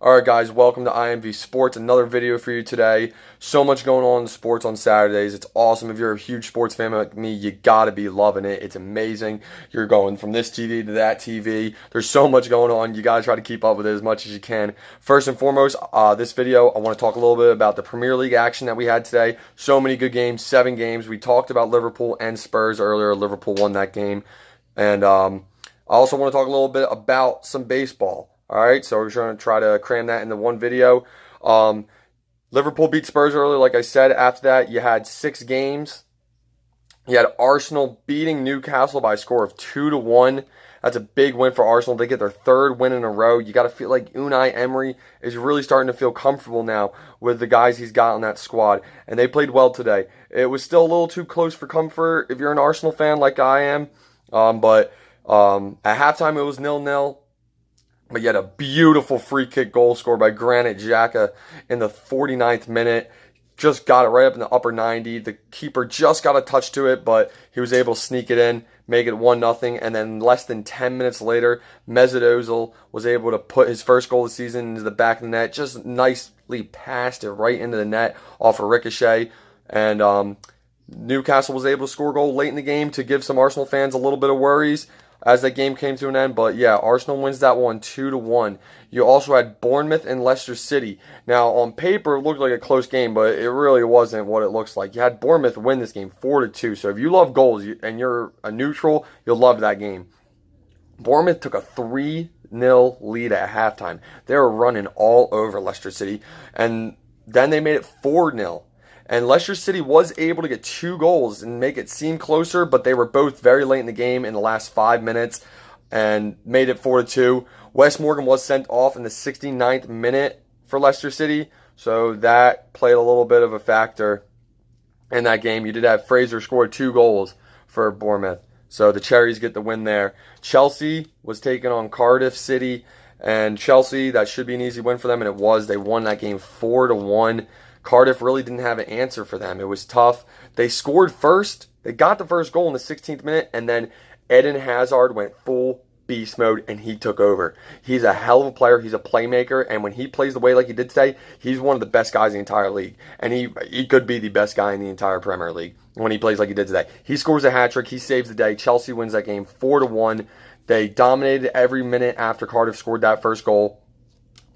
Alright guys, welcome to IMV Sports, another video for you today. So much going on in sports on Saturdays. It's awesome. If you're a huge sports fan like me, you gotta be loving it. It's amazing. You're going from this TV to that TV. There's so much going on. You gotta try to keep up with it as much as you can. First and foremost, this video, I want to talk a little bit about the Premier League action that we had today. So many good games, 7 games. We talked about Liverpool and Spurs earlier. Liverpool won that game. And I also want to talk a little bit about some baseball. All right, so we're going to try to cram that into one video. Liverpool beat Spurs earlier, like I said. After that, you had 6 games. You had Arsenal beating Newcastle by a score of 2-1. That's a big win for Arsenal. They get their 3rd win in a row. You got to feel like Unai Emery is really starting to feel comfortable now with the guys he's got on that squad. And they played well today. It was still a little too close for comfort if you're an Arsenal fan like I am. But at halftime, it was 0-0. But you had a beautiful free kick goal scored by Granit Xhaka in the 49th minute. Just got it right up in the upper 90. The keeper just got a touch to it, but he was able to sneak it in, make it 1-0. And then less than 10 minutes later, Mesut Ozil was able to put his first goal of the season into the back of the net. Just nicely passed it right into the net off a ricochet. And Newcastle was able to score a goal late in the game to give some Arsenal fans a little bit of worries as that game came to an end. But yeah, Arsenal wins that one 2-1. You also had Bournemouth and Leicester City. Now, on paper, it looked like a close game, but it really wasn't what it looks like. You had Bournemouth win this game 4-2. So if you love goals and you're a neutral, you'll love that game. Bournemouth took a 3-0 lead at halftime. They were running all over Leicester City, and then they made it 4-0. And Leicester City was able to get 2 goals and make it seem closer, but they were both very late in the game in the last 5 minutes and made it 4-2. Wes Morgan was sent off in the 69th minute for Leicester City, so that played a little bit of a factor in that game. You did have Fraser scored 2 goals for Bournemouth, so the Cherries get the win there. Chelsea was taking on Cardiff City, and Chelsea, that should be an easy win for them, and it was. They won that game 4-1. Cardiff really didn't have an answer for them. It was tough. They scored first. They got the first goal in the 16th minute, and then Eden Hazard went full beast mode, and he took over. He's a hell of a player. He's a playmaker, and when he plays the way like he did today, he's one of the best guys in the entire league. And he could be the best guy in the entire Premier League when he plays like he did today. He scores a hat-trick. He saves the day. Chelsea wins that game 4-1. They dominated every minute after Cardiff scored that first goal.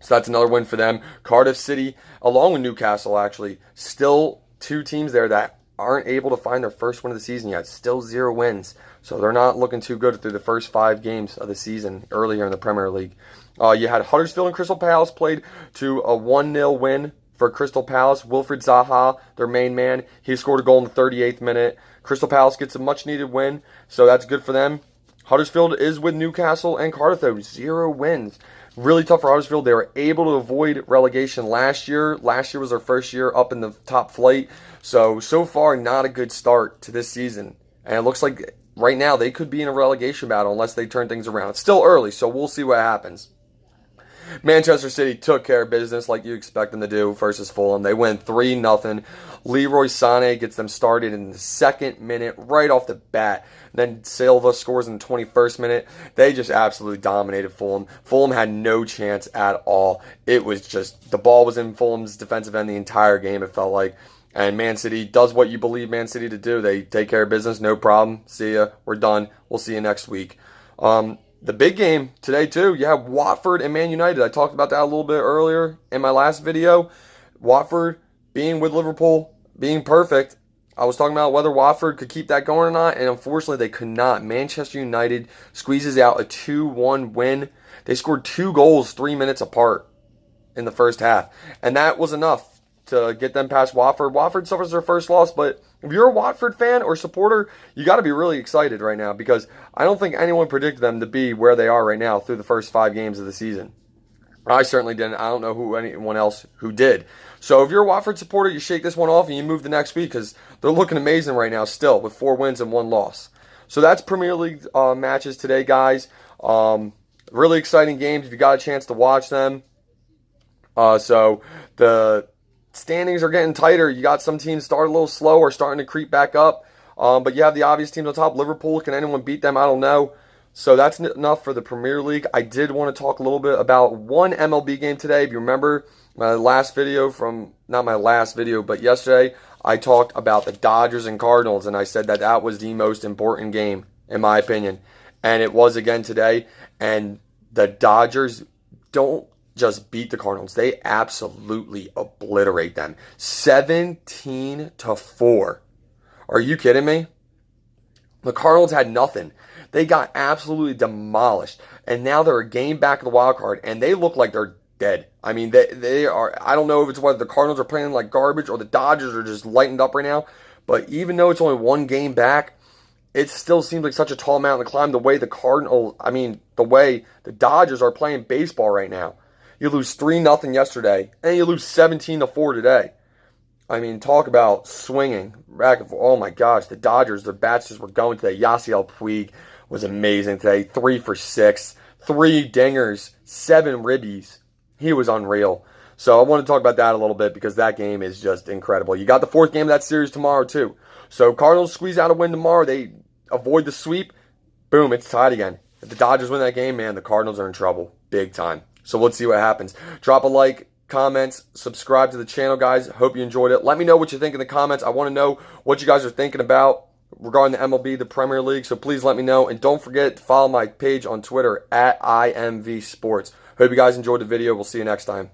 So that's another win for them. Cardiff City, along with Newcastle, actually, still 2 teams there that aren't able to find their first win of the season yet. Still 0 wins. So they're not looking too good through the first 5 games of the season earlier in the Premier League. You had Huddersfield and Crystal Palace played to a 1-0 win for Crystal Palace. Wilfried Zaha, their main man, he scored a goal in the 38th minute. Crystal Palace gets a much-needed win, so that's good for them. Huddersfield is with Newcastle and Cardiff, though. 0 wins. Really tough for Huddersfield. They were able to avoid relegation last year. Last year was their first year up in the top flight. So far, not a good start to this season. And it looks like right now they could be in a relegation battle unless they turn things around. It's still early, so we'll see what happens. Manchester City took care of business like you expect them to do versus Fulham. They win 3-0. Leroy Sané gets them started in the 2nd minute right off the bat. Then Silva scores in the 21st minute. They just absolutely dominated Fulham. Fulham had no chance at all. It was just, the ball was in Fulham's defensive end the entire game, it felt like. And Man City does what you believe Man City to do. They take care of business, no problem. See ya. We're done. We'll see you next week. The big game today, too, you have Watford and Man United. I talked about that a little bit earlier in my last video. Watford being with Liverpool, being perfect. I was talking about whether Watford could keep that going or not, and unfortunately they could not. Manchester United squeezes out a 2-1 win. They scored 2 goals 3 minutes apart in the first half, and that was enough to get them past Watford. Watford suffers their first loss, but if you're a Watford fan or supporter, you got to be really excited right now because I don't think anyone predicted them to be where they are right now through the first 5 games of the season. I certainly didn't. I don't know anyone else who did. So if you're a Watford supporter, you shake this one off and you move the next week because they're looking amazing right now still with 4 wins and 1 loss. So that's Premier League matches today, guys. Really exciting games if you got a chance to watch them. So the standings are getting tighter. You got some teams start a little slow or starting to creep back up. But you have the obvious teams on top. Liverpool, can anyone beat them? I don't know. So that's enough for the Premier League. I did want to talk a little bit about one MLB game today. If you remember my last video not my last video, but yesterday, I talked about the Dodgers and Cardinals, and I said that that was the most important game, in my opinion. And it was again today. And the Dodgers don't just beat the Cardinals. They absolutely obliterate them. 17-4. Are you kidding me? The Cardinals had nothing. They got absolutely demolished. And now they're a game back of the wild card, and they look like they're dead. I mean, they are. I don't know if it's whether the Cardinals are playing like garbage or the Dodgers are just lightened up right now. But even though it's only one game back, it still seems like such a tall mountain to climb the way the Dodgers are playing baseball right now. You lose 3-0 yesterday, and you lose 17-4 today. I mean, talk about swinging back and forth. Oh my gosh, the Dodgers, their bats just were going today. Yasiel Puig was amazing today. 3 for 6, 3 dingers, 7 ribbies. He was unreal. So I want to talk about that a little bit because that game is just incredible. You got the 4th game of that series tomorrow too. So Cardinals squeeze out a win tomorrow. They avoid the sweep. Boom, it's tied again. If the Dodgers win that game, man, the Cardinals are in trouble big time. So let's see what happens. Drop a like, comments, subscribe to the channel, guys. Hope you enjoyed it. Let me know what you think in the comments. I want to know what you guys are thinking about regarding the MLB, the Premier League. So please let me know. And don't forget to follow my page on Twitter at IMV Sports. Hope you guys enjoyed the video. We'll see you next time.